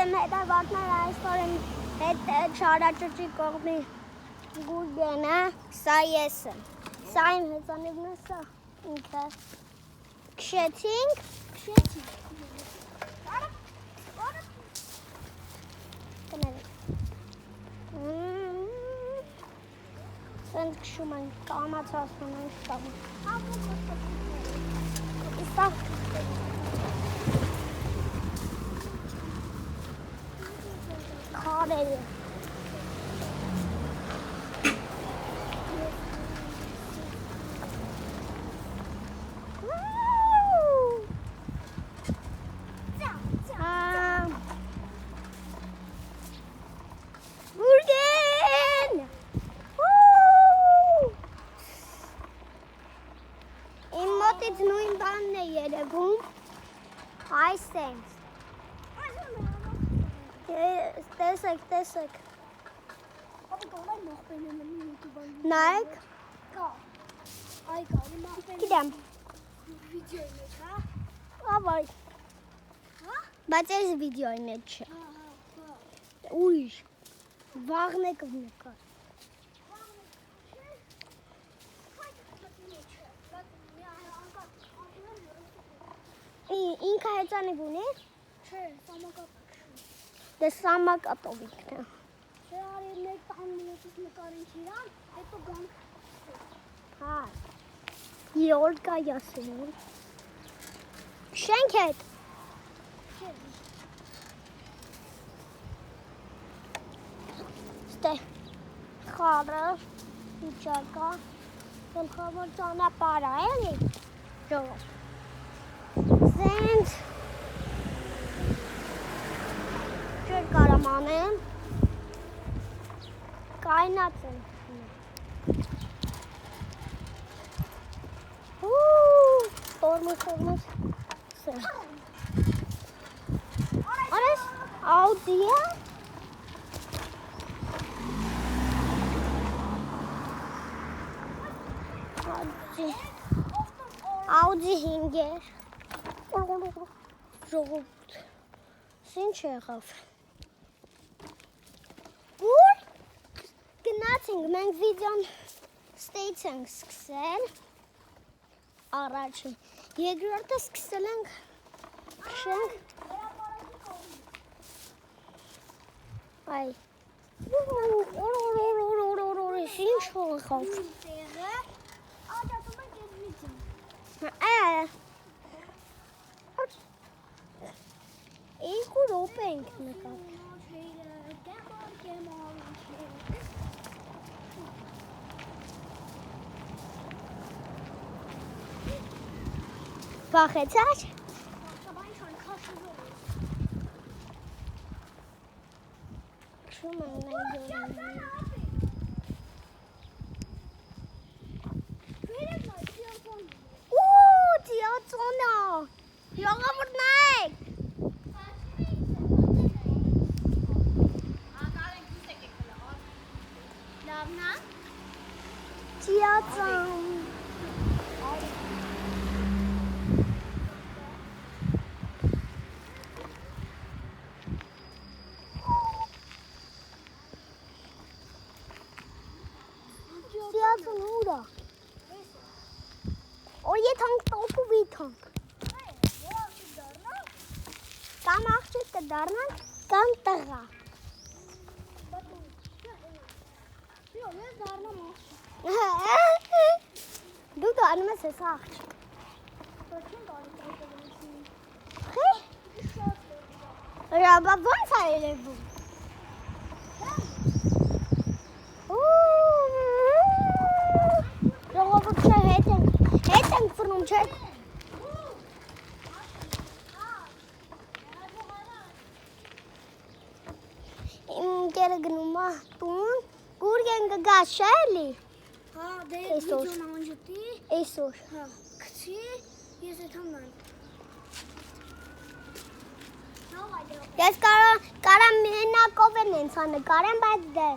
Իմ հետևորդները այսօր իմ հետ շարաճճի կողմի Գուրգեն է, սա ես եմ, սա իմ հեծանիվն է, սա ինքը, քշեցինք, Սենց քշում ենք, կամացացնում ենք տաղում, սա քարեր է Իմ նույն բանն է երևում, այս ենք, տեսեք, նայեք, գիտեմ, ավայ, բայց ես վիդեոյի մեջ չէ, ույր, վաղն է կվնեկար, ինքը հեծանիվ ունի? Չէ, սամակապ դե սամակապով ինքն է Չէ, արի մեկ տան մինոտից նկարինք իրան, հետո գանք Հա, երորդ կա յասին Շենք հետ Ստե խարը, իճակա, գլխավոր ճանապարհ է, էլի Ժողով Սենց Չեր կարամ անեմ Կայնած եմ Տորմոս Արես աուդի է Աուդի 5 Ժողովուրդ Ինչ եղավ Ուր գնացինք մենք վիդեոն ստեյց ենք սկսել առաջին երկրորդը սկսել ենք քշենք այ ինչ եղավ Երկու րոպե ենք նկատել Վախեցար Քշում են Տիածոնա Ժողովուրդ նայեք Տիածան Տիածան ուրա Որ եթանք տոկու վիթանք Կամ աղջիկ կդարնանք, կամ տղա Ես դարնամ աղջիկ Դու դարնում ես ես աղջիկ Խի? Բա ոնց է երևում? Ժողովուրդ չէ հետ ենք ֆռնում չէ Իմ ընկերը գնում է տուն Գուրգեն կգա չէ էլի Հա, դե վիդեոն անջտի Այսօր Հա, քցի, ես էդ համնան Ես կարամ մենակով են ենցա նկարեմ, բայց դե